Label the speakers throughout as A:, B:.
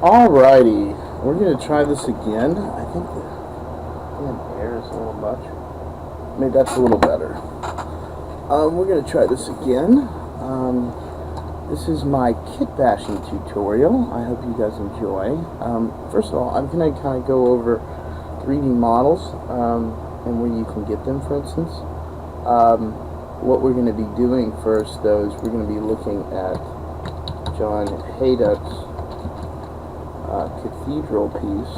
A: Alrighty, we're going to try this again. I think the air is a little much. Maybe that's a little better. We're going to try this again. This is my kit bashing tutorial. I hope you guys enjoy. First of all, I'm going to kind of go over 3D models and where you can get them, for instance. What we're going to be doing first, though, is we're going to be looking at John Hejduk's Cathedral piece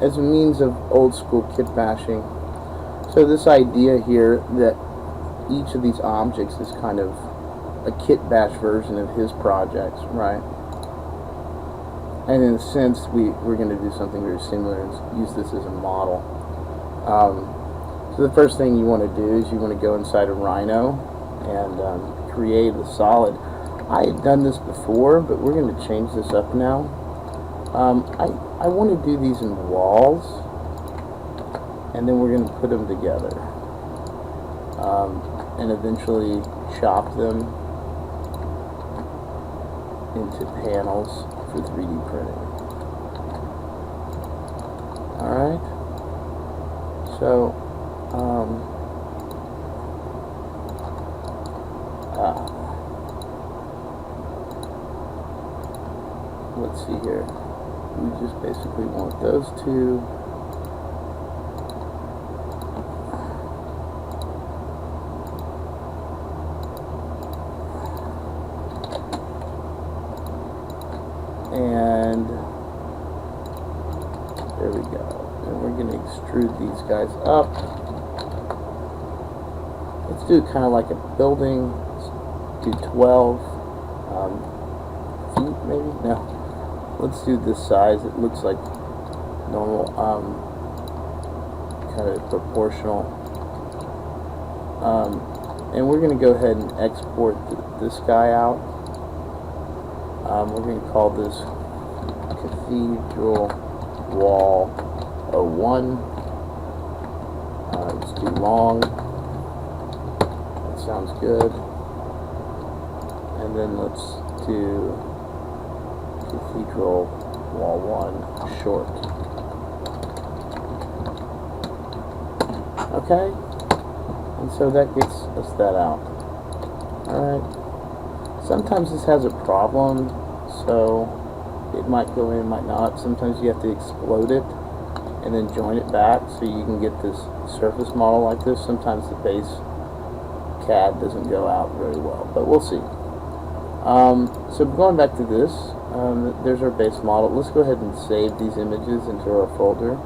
A: as a means of old school kit bashing. So this idea here that each of these objects is kind of a kit bash version of his projects, right? And in a sense, we're going to do something very similar and use this as a model. So the first thing you want to do is you want to go inside a Rhino and create a solid. I had done this before, but we're going to change this up now. I want to do these in walls, and then we're going to put them together and eventually chop them into panels for 3D printing. Alright, so let's see here. We just basically want those two. And there we go. And we're going to extrude these guys up. Let's do kind of like a building. Let's do 12 feet, maybe? No. Let's do this size. It looks like normal, kind of proportional. And we're going to go ahead and export this guy out. We're going to call this Cathedral Wall 01. It's too long. That sounds good. And then let's do Cathedral Wall 1 short. Okay, and so that gets us that out. Alright, sometimes this has a problem, so it might go in, might not. Sometimes you have to explode it and then join it back so you can get this surface model like this. Sometimes the base CAD doesn't go out very well, but we'll see. So going back to this, there's our base model. Let's go ahead and save these images into our folder,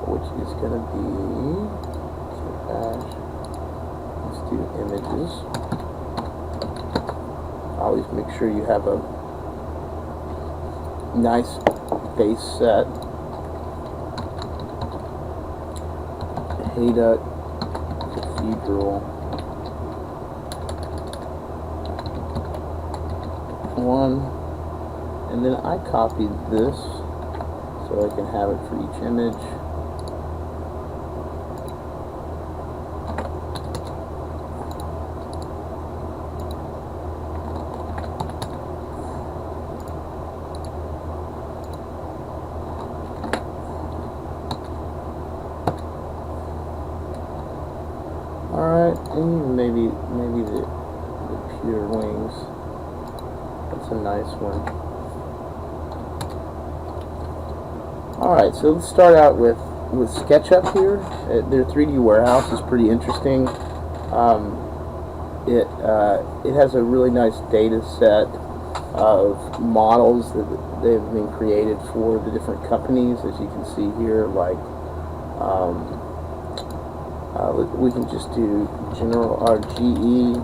A: which is going to be, let's do images. Always make sure you have a nice base set. Hejduk Cathedral 1, and then I copied this so I can have it for each image. Alright, and maybe the pure wings. That's a nice one. Alright, so let's start out with SketchUp here. Their 3D warehouse is pretty interesting. It has a really nice data set of models that they've been created for the different companies, as you can see here. Like we can just do general GE.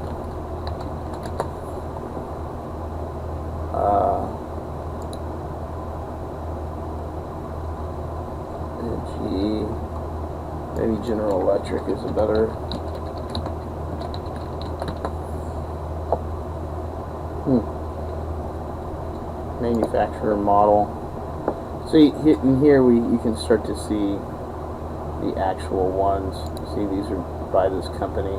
A: Maybe General Electric is a better. Manufacturer model. So in here you can start to see the actual ones. See, these are by this company,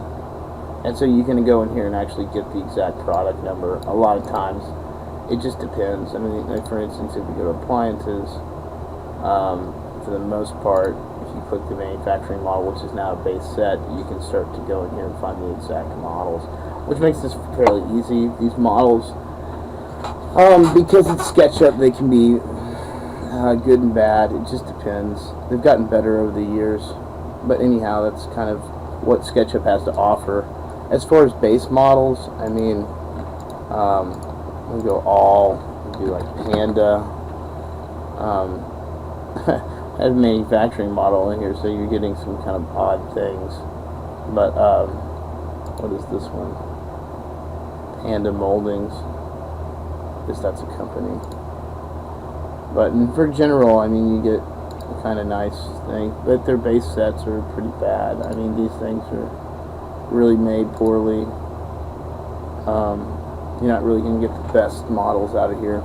A: and so you can go in here and actually get the exact product number. A lot of times it just depends. I mean, like for instance, if you go to appliances, for the most part, if you click the manufacturing model, which is now a base set, you can start to go in here and find the exact models, which makes this fairly easy. These models, because it's SketchUp, they can be good and bad. It just depends. They've gotten better over the years, but anyhow, that's kind of what SketchUp has to offer. As far as base models, I mean, we go all, we do like Panda. I have a manufacturing model in here, so you're getting some kind of odd things. But what is this one? Panda Moldings. I guess that's a company. But for general, I mean, you get a kind of nice thing. But their base sets are pretty bad. I mean, these things are really made poorly. You're not really going to get the best models out of here.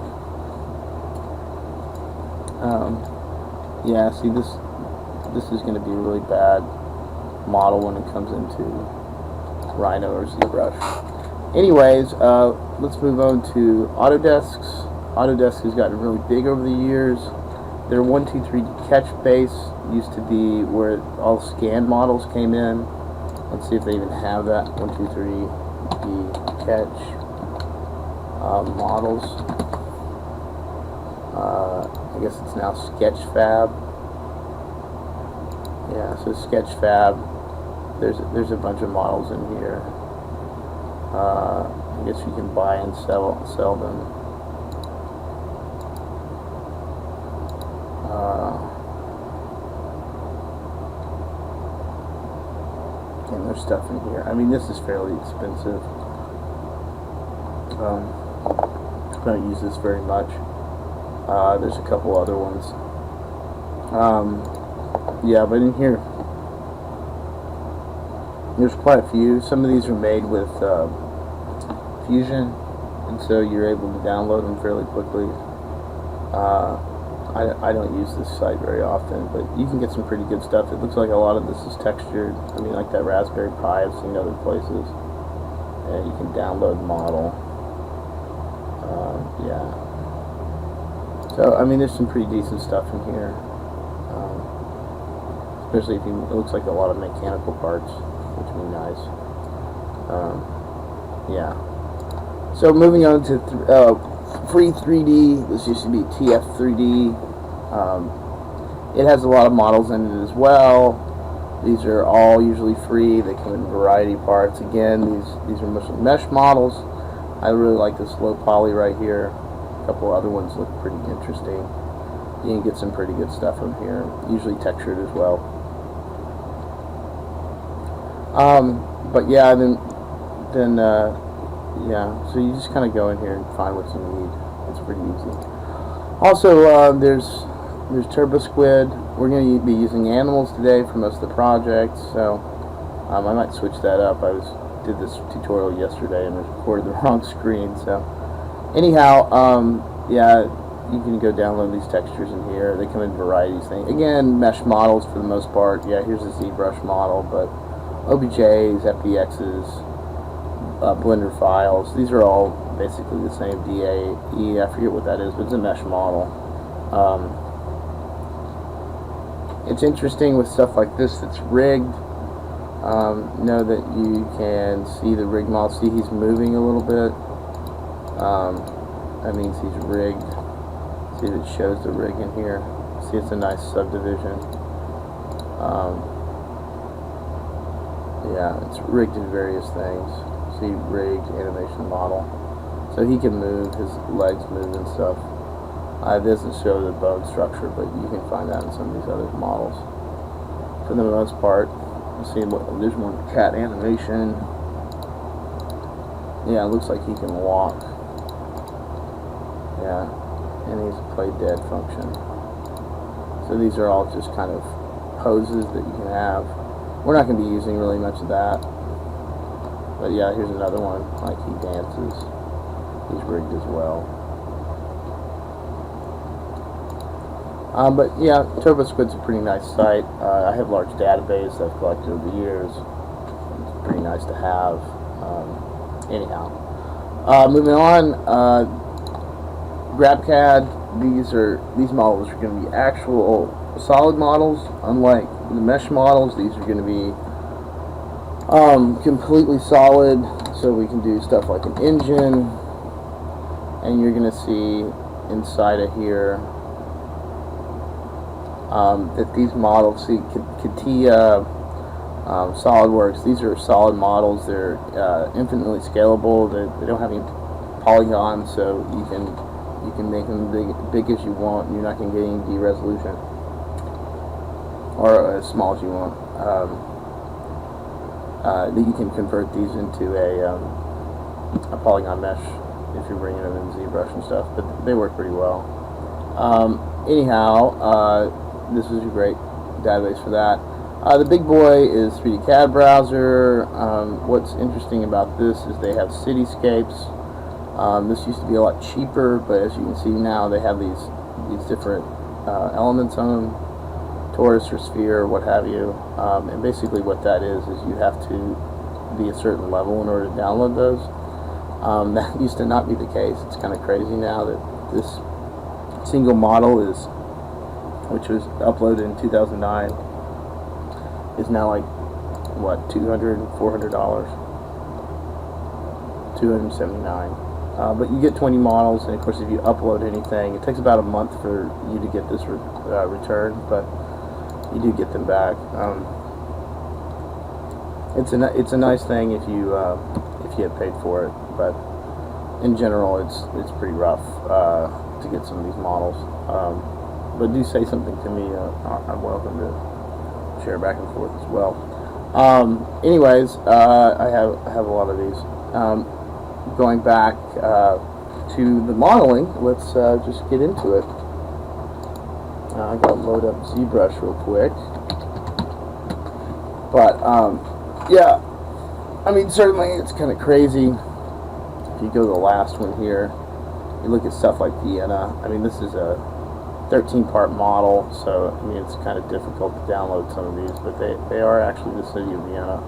A: Yeah, see, this is going to be a really bad model when it comes into Rhino or ZBrush. Anyways, let's move on to Autodesks. Autodesk has gotten really big over the years. Their 123D Catch base used to be where all scan models came in. Let's see if they even have that 123D Catch models. I guess it's now Sketchfab. Yeah, so Sketchfab. There's a bunch of models in here. I guess you can buy and sell them. And there's stuff in here. I mean, this is fairly expensive. I don't use this very much. There's a couple other ones. Yeah, but in here, there's quite a few. Some of these are made with Fusion, and so you're able to download them fairly quickly. I don't use this site very often, but you can get some pretty good stuff. It looks like a lot of this is textured. I mean, like that Raspberry Pi I've seen other places. And you can download model. Yeah. So, I mean, there's some pretty decent stuff in here. Especially if it looks like a lot of mechanical parts, which would be nice. Yeah. So, moving on to Free 3D. This used to be TF 3D. It has a lot of models in it as well. These are all usually free. They come in variety parts. Again, these are mostly mesh models. I really like this low poly right here. A couple other ones look pretty interesting. You can get some pretty good stuff from here. Usually textured as well. But yeah, then yeah. So you just kind of go in here and find what you need. It's pretty easy. Also, there's Turbo Squid. We're going to be using animals today for most of the projects, so I might switch that up. I did this tutorial yesterday and recorded the wrong screen. So anyhow, yeah, you can go download these textures in here. They come in varieties things. Again, mesh models for the most part. Yeah, here's a ZBrush model, but OBJs, FBXs, Blender files. These are all basically the same. DAE, I forget what that is, but it's a mesh model. It's interesting with stuff like this that's rigged. Know that you can see the rig model. See, he's moving a little bit. That means he's rigged. See, it shows the rig in here. See, it's a nice subdivision. Yeah, it's rigged in various things. See, rigged animation model. So he can move, his legs move and stuff. It doesn't show the bone structure, but you can find that in some of these other models. For the most part, you see there's one cat animation. Yeah, it looks like he can walk. Yeah, and he's a play dead function. So these are all just kind of poses that you can have. We're not going to be using really much of that. But yeah, here's another one, like he dances. He's rigged as well. But yeah, Turbo Squid's a pretty nice site. I have a large database that I've collected over the years. It's pretty nice to have. Anyhow, moving on. GrabCAD, these models are going to be actual solid models, unlike the mesh models. These are going to be completely solid, so we can do stuff like an engine, and you're going to see inside of here that these models, see CATIA, SolidWorks, these are solid models. They're infinitely scalable. They don't have any polygons, so you can make them big as you want, and you're not going to get any de-resolution, or as small as you want. You can convert these into a polygon mesh if you're bringing them in ZBrush and stuff, but they work pretty well. Anyhow, this is a great database for that. The big boy is 3D CAD browser. What's interesting about this is they have cityscapes. This used to be a lot cheaper, but as you can see now, they have these different elements on them, torus or sphere, what have you. And basically what that is you have to be a certain level in order to download those. That used to not be the case. It's kind of crazy now that this single model which was uploaded in 2009, is now like, what, $200, $400, $279. But you get 20 models, and of course if you upload anything, it takes about a month for you to get this returned, but you do get them back. It's a nice thing if you get paid for it, but in general it's pretty rough to get some of these models. But do say something to me. I'm welcome to share back and forth as well. Anyways, I have a lot of these. Going back to the modeling, let's just get into it. I gotta load up ZBrush real quick. But yeah, I mean, certainly it's kind of crazy. If you go to the last one here, you look at stuff like Vienna. I mean, this is a 13-part model, so I mean it's kind of difficult to download some of these, but they are actually the city of Vienna.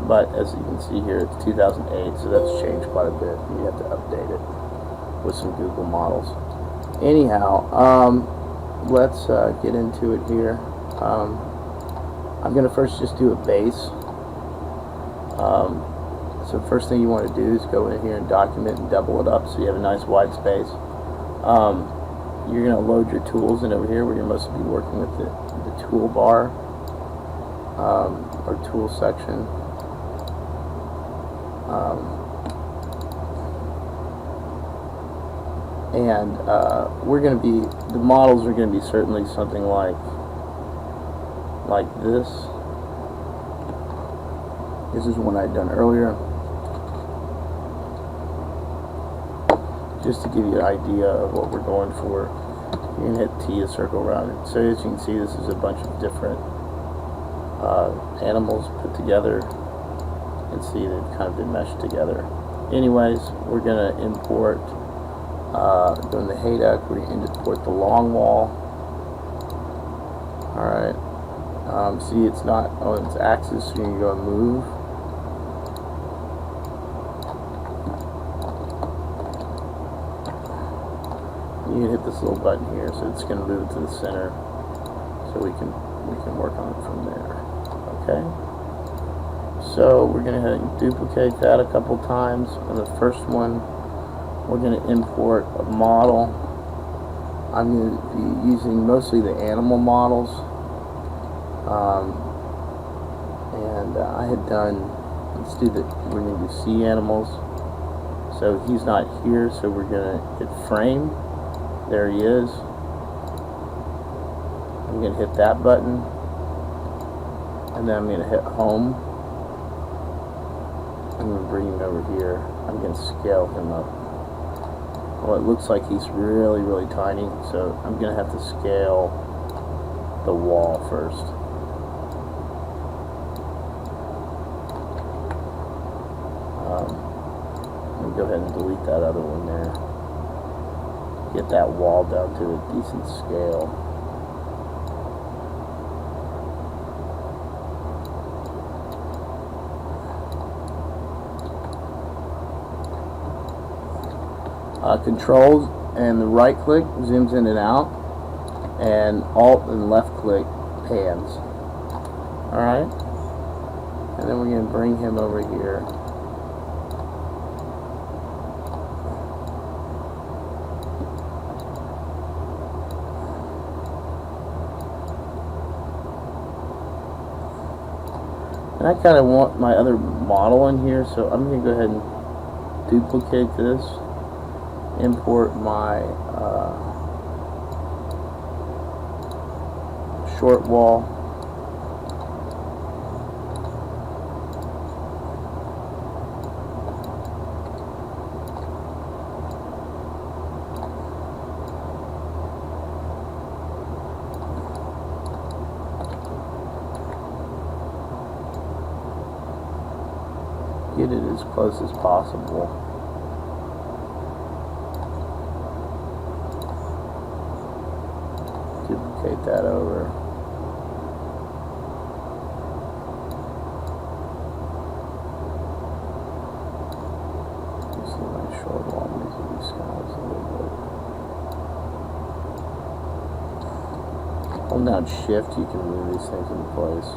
A: But as you can see here, it's 2008, so that's changed quite a bit. You have to update it with some Google models. Anyhow, let's get into it here. I'm going to first just do a base. So first thing you want to do is go in here and document and double it up so you have a nice wide space. You're going to load your tools in over here where you're mostly be working with the toolbar or tool section. And we're going to be, the models are going to be certainly something like this. This is one I'd done earlier, just to give you an idea of what we're going for. You can hit T to circle around it. So as you can see, this is a bunch of different animals put together, and see they've kind of been meshed together. Anyways, we're going to import, doing the Hejduk, we're going to import the long wall. Alright, see it's not on its axis, so you can go and move. You can hit this little button here, so it's going to move to the center, so we can work on it from there. Okay, so we're going to duplicate that a couple times. On the first one, we're going to import a model. I'm going to be using mostly the animal models, and I had done. Let's do the. We're going to do sea animals. So he's not here, so we're going to hit frame. There he is. I'm going to hit that button, and then I'm going to hit home. I'm going to bring him over here. I'm going to scale him up. Well, it looks like he's really, really tiny, so I'm going to have to scale the wall first. Let me go ahead and delete that other one there. Get that wall down to a decent scale. Control and the right click zooms in and out, and Alt and left click pans. Alright? And then we're going to bring him over here. And I kind of want my other model in here, so I'm going to go ahead and duplicate this, import my short wall, get it as close as possible. Duplicate that over. You see my short wall making these skies a little bit. Hold down Shift, you can move these things into place.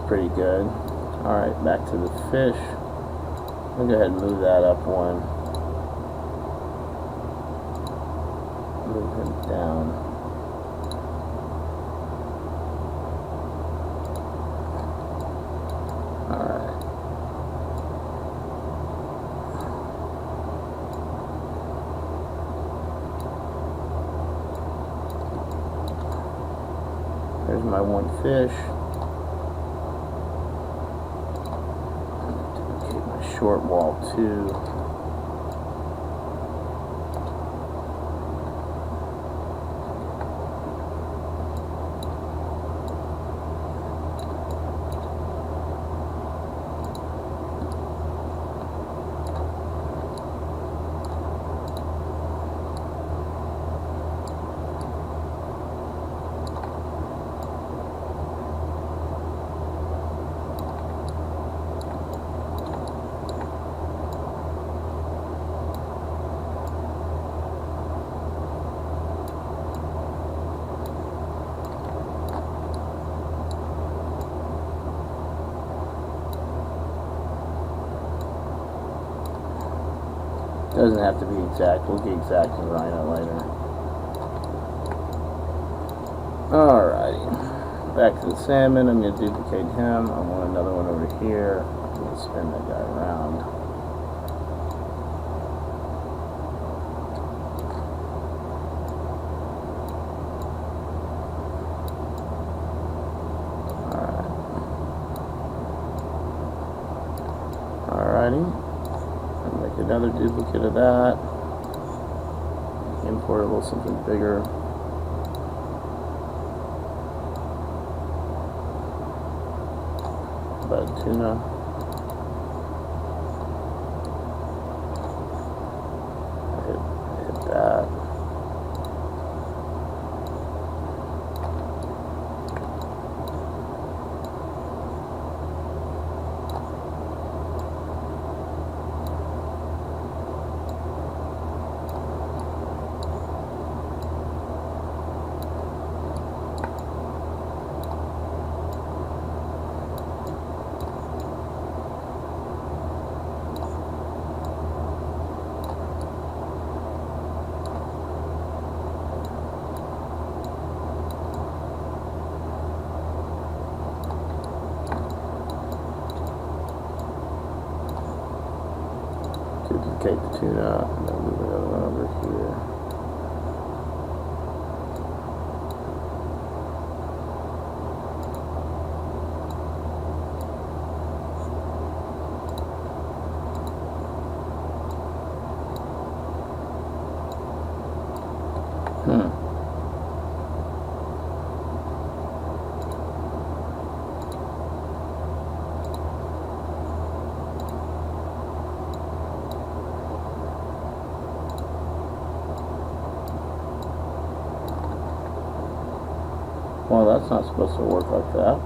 A: Pretty good. Alright, back to the fish. I'll go ahead and move that up one. Move him down. Alright. There's my one fish. Short wall 2. Doesn't have to be exact. We'll get exact in Rhino later. Alrighty. Back to the salmon. I'm going to duplicate him. I want another one over here. I'm going to spin that guy around. Alright. Alrighty. Another duplicate of that. Import a little something bigger. Bud tuna. Hit that. Duplicate the tuna and then move another one over here. Well, that's not supposed to work like that.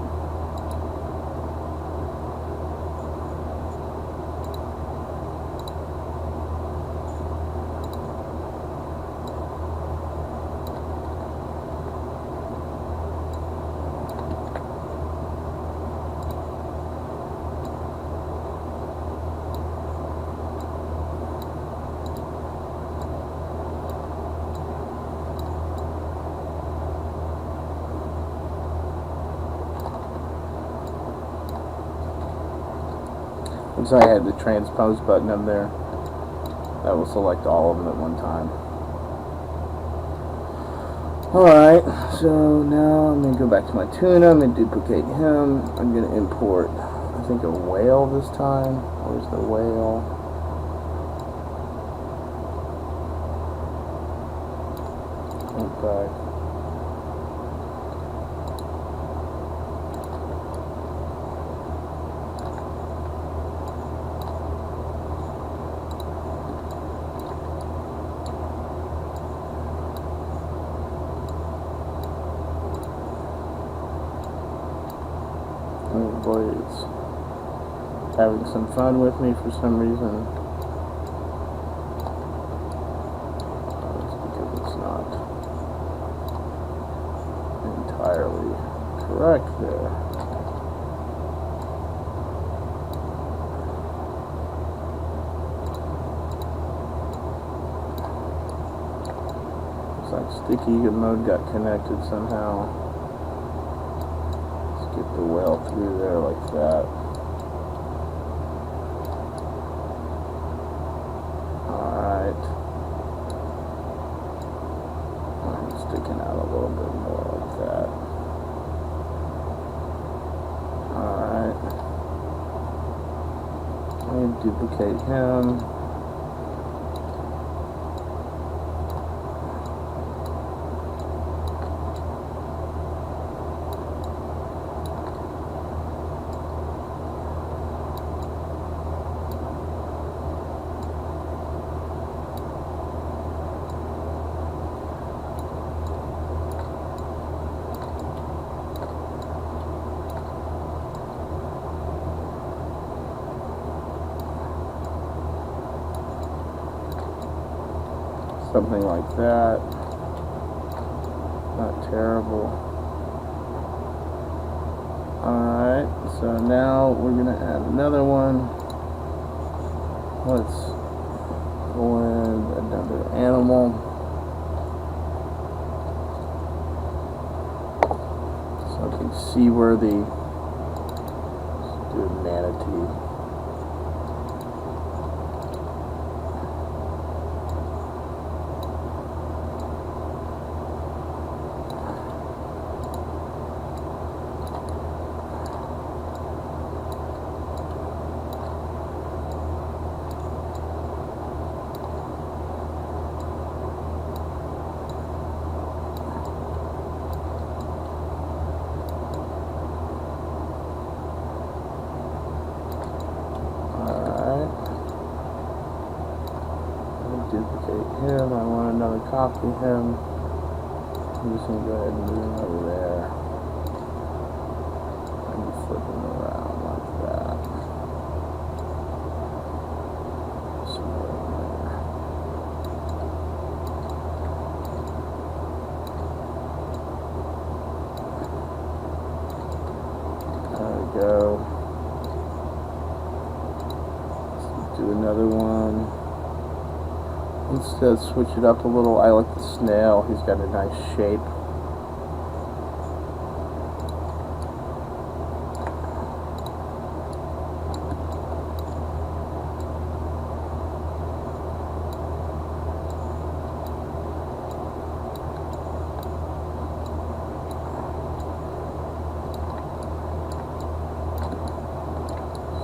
A: So I had the transpose button up there. That will select all of them at one time. Alright, so now I'm going to go back to my tuna. I'm going to duplicate him. I'm going to import, I think, a whale this time. Where's the whale? Okay. Oh boy, it's having some fun with me for some reason. It's because it's not entirely correct there. Looks like sticky mode got connected somehow. Get the whale through there like that. Alright. I'm sticking out a little bit more like that. Alright. Let me duplicate him. Something like that. Not terrible. Alright, so now we're going to add another one. Let's go in another animal. Something seaworthy. Let's do a manatee. Duplicate him. I want another copy of him. I'm just going to go ahead and move him over there. And flip him around like that. Somewhere in there. There we go. Let's do another one. Let's switch it up a little. I like the snail. He's got a nice shape.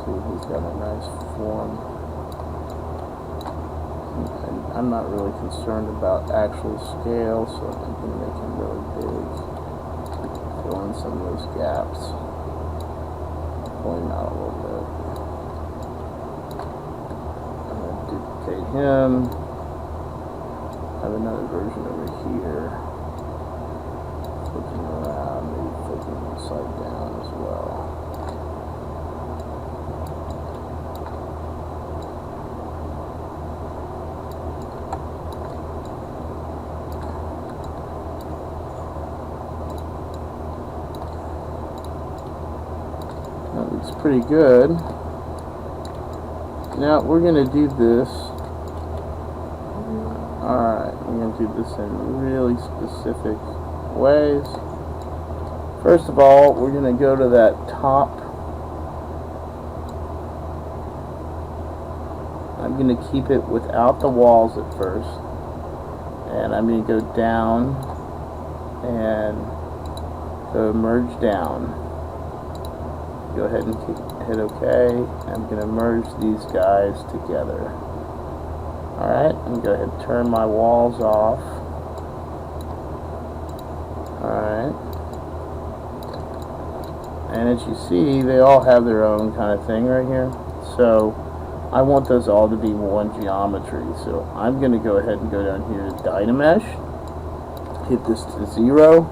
A: See, he's got a nice form. I'm not really concerned about actual scale, so I'm going to make him really big. Fill in some of those gaps. Pull him out a little bit. I'm going to duplicate him. I have another version over here. Flip him around. upside down as well. That looks pretty good. Now we're going to do this. Alright, we're going to do this in really specific ways. First of all, we're going to go to that top. I'm going to keep it without the walls at first. And I'm going to go down and go merge down. Go ahead and hit OK. I'm going to merge these guys together. Alright, I'm going to go ahead and turn my walls off. Alright. And as you see, they all have their own kind of thing right here. So I want those all to be one geometry. So I'm going to go ahead and go down here to Dynamesh. Hit this to 0.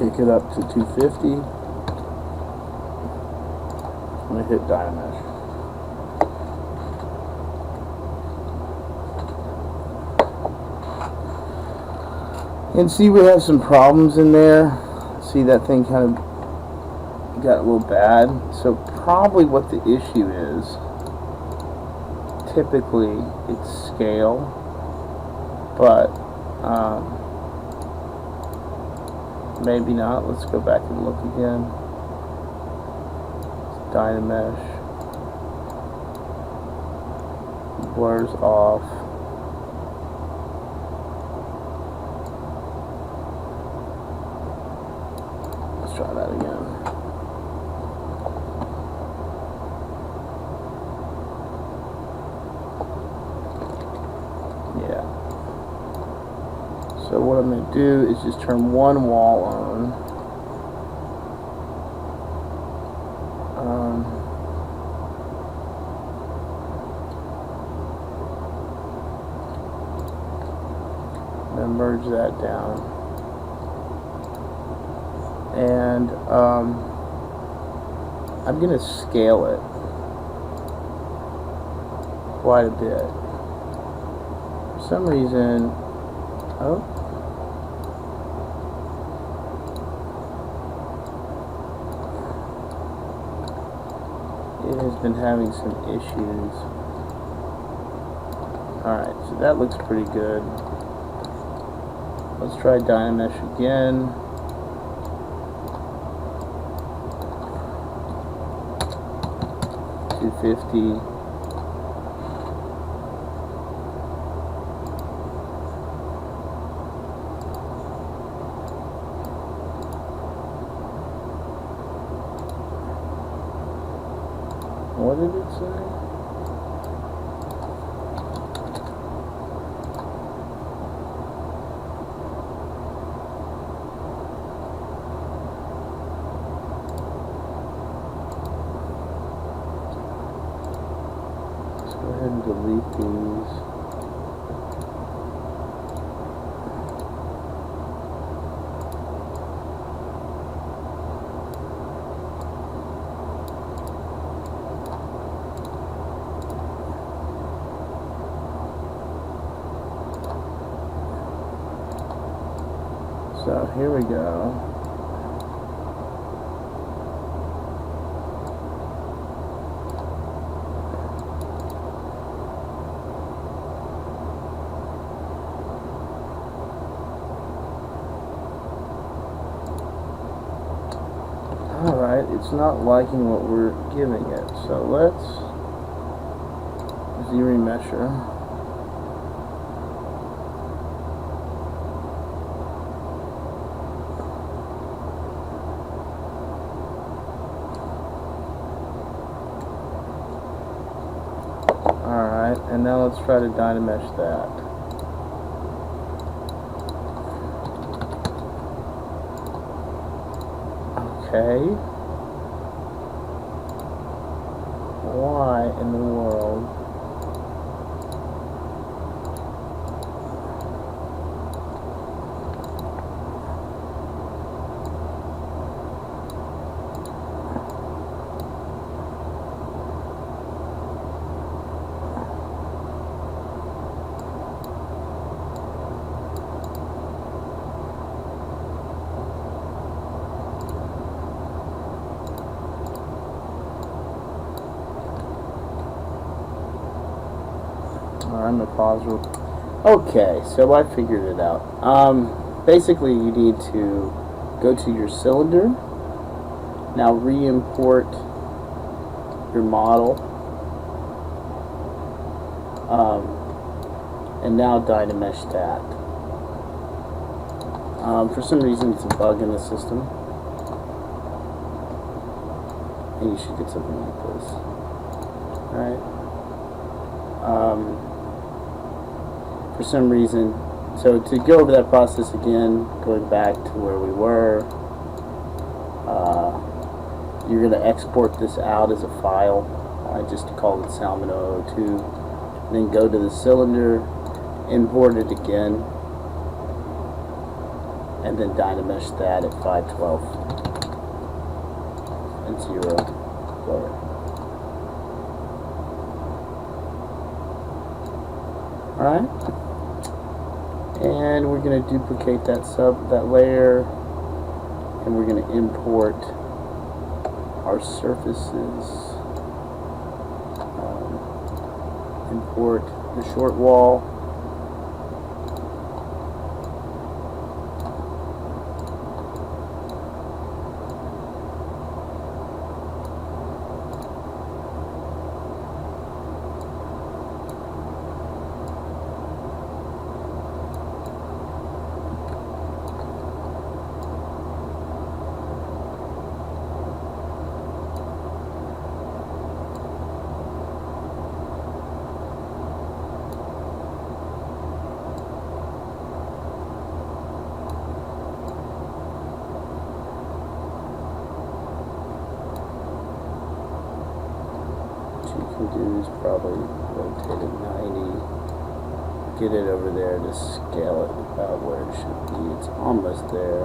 A: Kick it up to 250. I'm going to hit Dynamesh. And see, we have some problems in there. See, that thing kind of got a little bad. So probably what the issue is, typically it's scale, but maybe not. Let's go back and look again. Dynamesh. Blurs off. Let's try that again. Yeah. So what I'm going to do is just turn one wall on. Then merge that down. And I'm going to scale it quite a bit. For some reason, it has been having some issues. Alright, so that looks pretty good. Let's try Dynamesh again. $250. What did it say? Go ahead and delete these. So here we go. Alright, it's not liking what we're giving it, so let's z-remesher. Alright, and now let's try to Dynamesh that. Okay. Why in the world? I'm gonna pause real. Okay, so I figured it out. Basically, you need to go to your cylinder. Now re-import your model, and now Dynamesh that. For some reason, it's a bug in the system, and you should get something like this. All right. For some reason, so to go over that process again, going back to where we were, you're going to export this out as a file. I just called it Salmon 002. Then go to the cylinder, import it again, and then Dynamesh that at 512 and 0 lower. Alright, and we're going to duplicate that layer, and we're going to import our surfaces, import the short wall, you can do is probably rotate it 90, get it over there to scale it about where it should be. It's almost there.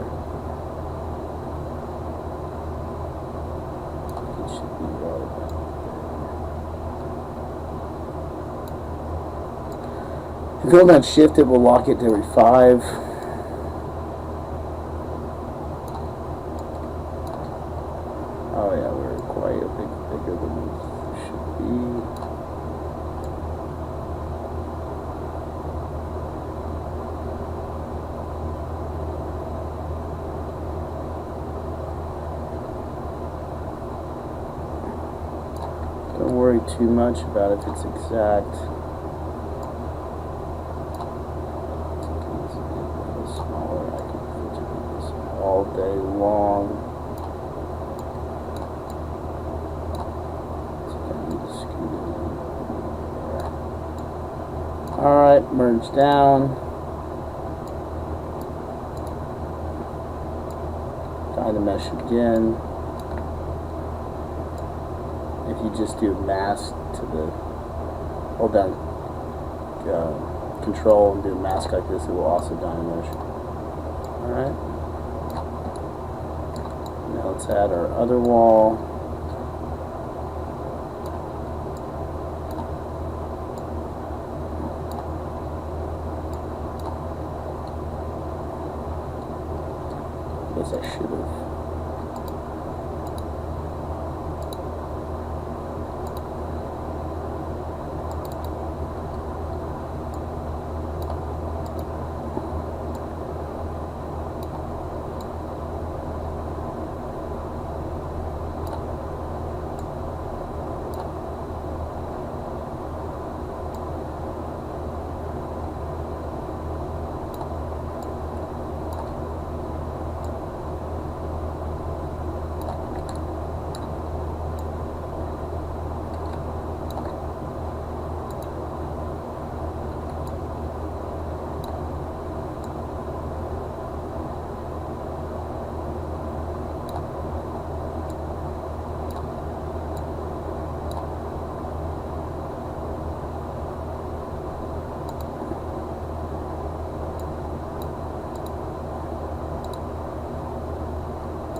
A: It should be right about there. If you hold down shift, it will lock it to every 5. Oh yeah, we're quite a bit bigger than we should be. Don't worry too much about if it's exact. It's a little smaller. I can do this all day long. Alright, merge down. Dynamesh again. If you just do mask to the, hold down control and do a mask like this, it will also Dynamesh. Alright. Now let's add our other wall. I guess I should have.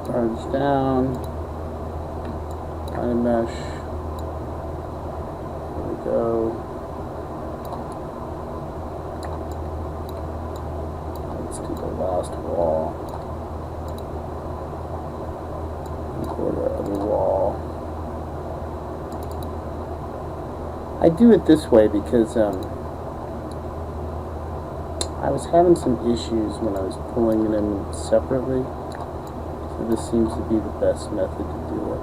A: Merge down, Dynamesh, there we go. Let's do the last wall, import our other wall. I do it this way because
B: I was having some issues when I was pulling them separately, so this seems to be the best method to do it.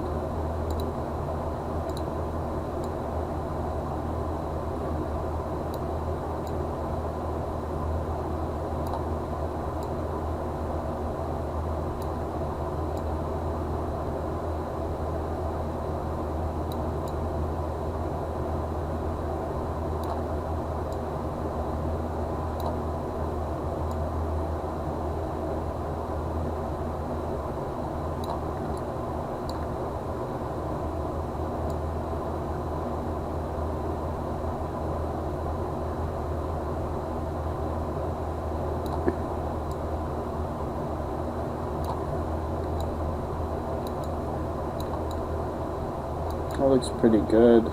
B: That looks pretty good.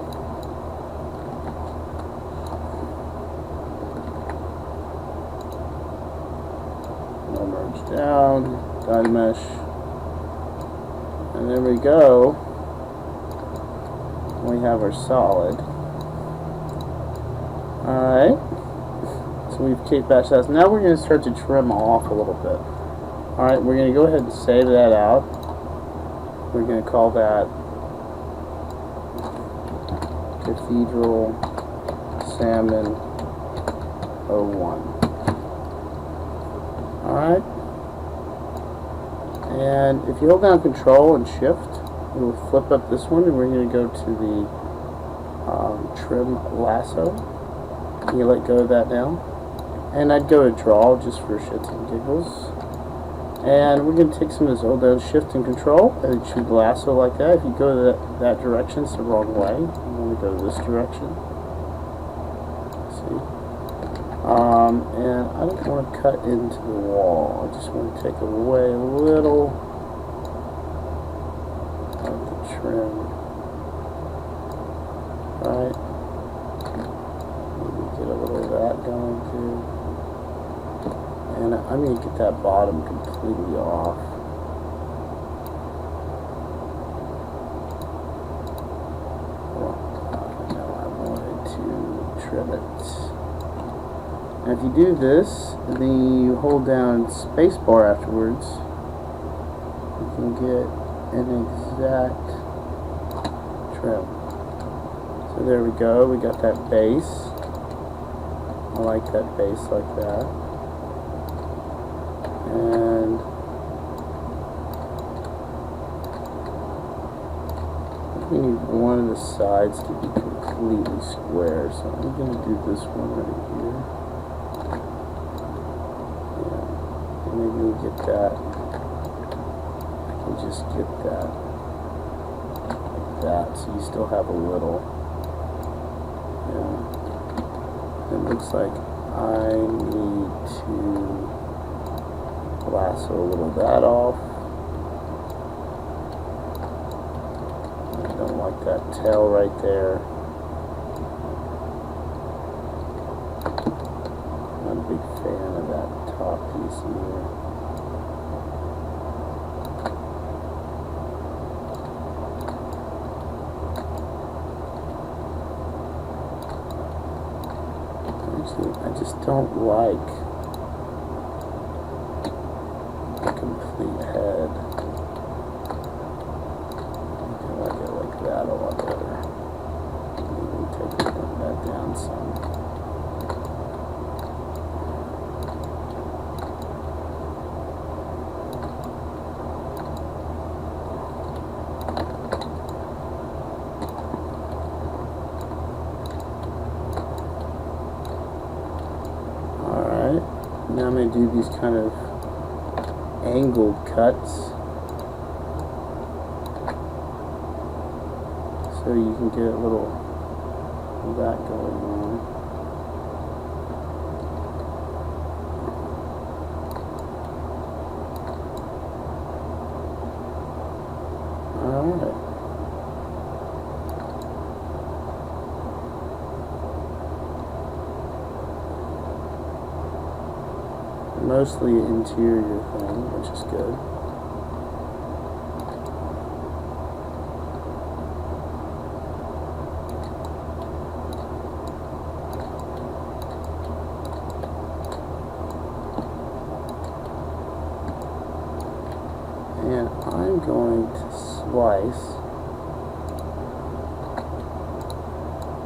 B: No merge down, dye mesh, and there we go. We have our solid. Alright, so we've kit bashed that. Now we're going to start to trim off a little bit. Alright, we're going to go ahead and save that out. We're going to call that Cathedral Salmon 01. Alright. And if you hold down Control and Shift, it will flip up this one, and we're going to go to the Trim Lasso. You let go of that now. And I'd go to Draw just for shits and giggles. And we're going to take some of this, hold down Shift and Control, and shoot the lasso like that. If you go to that direction, it's the wrong way. You want to go to this direction. See? And I don't want to cut into the wall. I just want to take away a little of the trim. Right? Maybe get a little of that going too. And I'm going to get that bottom completely off. Well, no, I wanted to trim it. And if you do this, and then you hold down spacebar afterwards, you can get an exact trim. So there we go, we got that base. I like that base like that. And we need one of the sides to be completely square, so I'm going to do this one right here. Yeah, and maybe we'll get that. I can just get that like that, so you still have a little. Yeah, it looks like I need to lasso a little of that off. I don't like that tail right there. Not a big fan of that top piece here. Actually, I just don't like complete head. I like it like that a lot better. Maybe take that down some. Alright, now I'm going to do these kind of angled cuts, so you can get a little of that going on. Alright. Mostly interior thing, which is good. going to slice.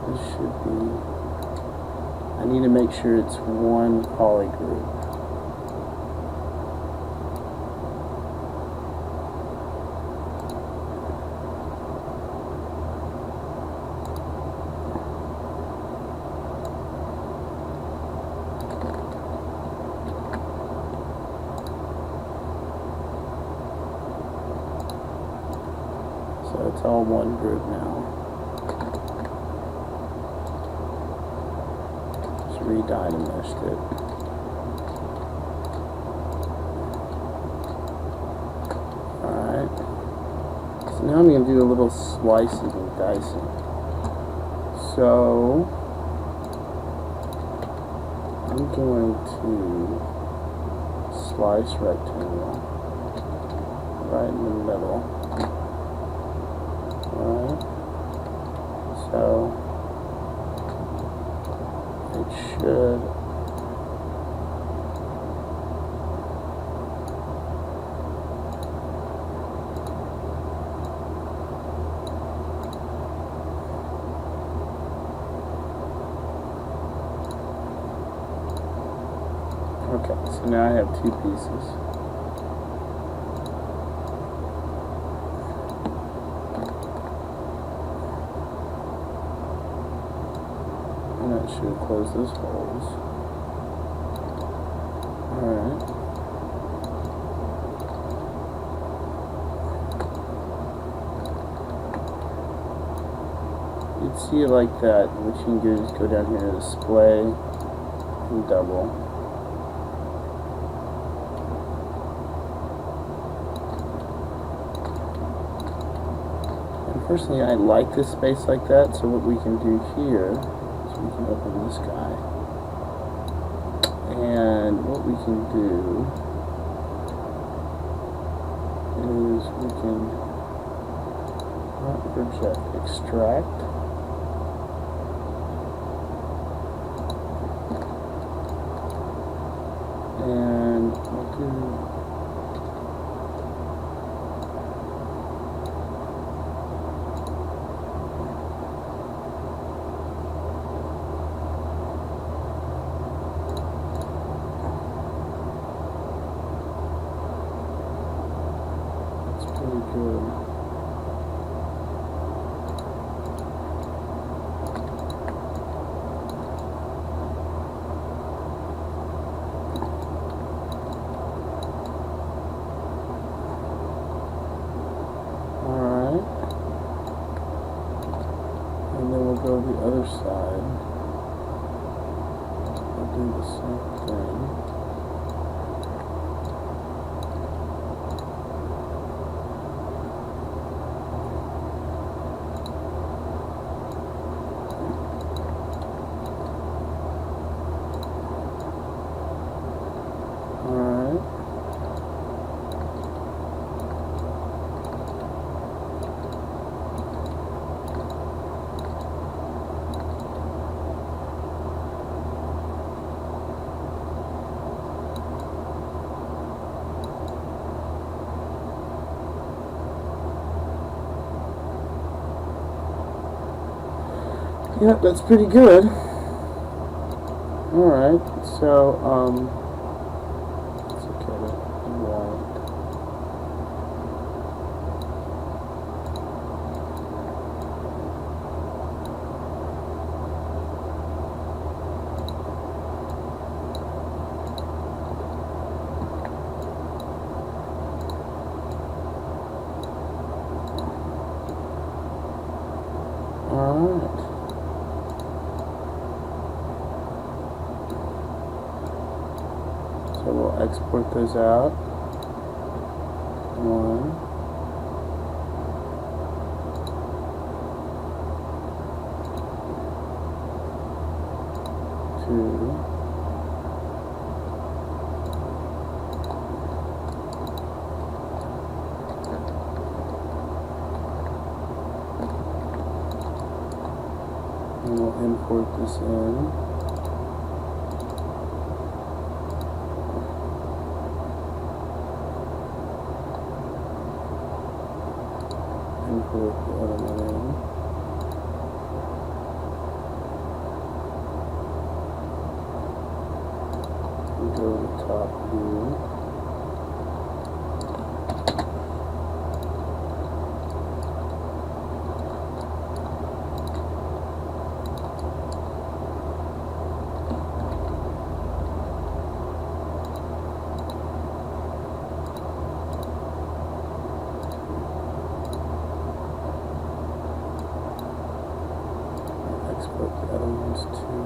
B: This should be, I need to make sure it's one poly group. So it's all one group now. Just re-dynamished it. Alright. So now I'm going to do a little slicing and dicing. So I'm going to slice rectangle right in the middle. Alright, so it should okay, so now I have two pieces. Should close those holes. Alright. You'd see it like that. What you can do is go down here to display and double. And personally, I like this space like that, so what we can do here, we can open this guy, and what we can do is we can not project, extract, and we'll do good. Alright. And then we'll go to the other side. We'll do the same thing. Yep, that's pretty good. Alright, so, let's look at it. White. Alright. So we'll export those out. One. Two. And we'll import this in. put the other one in. And go to the top view. Export the other ones too.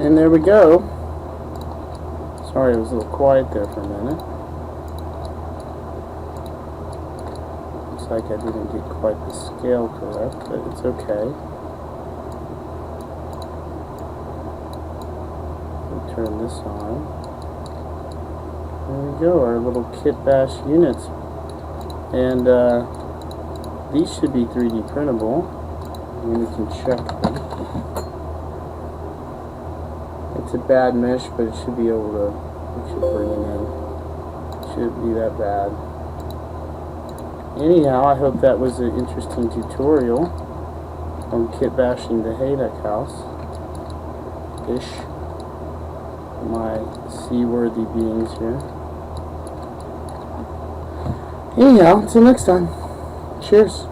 B: And there we go. Sorry, it was a little quiet there for a minute. Looks like I didn't get quite the scale correct, but it's okay. We'll turn this on. There we go, our little kit bash units. And these should be 3D printable. And we can check them. It's a bad mesh, but it should be able to, we should bring it in. It shouldn't be that bad. Anyhow, I hope that was an interesting tutorial on kit bashing the Hejduk house. Ish. My seaworthy beings here. Anyhow, until next time. Cheers.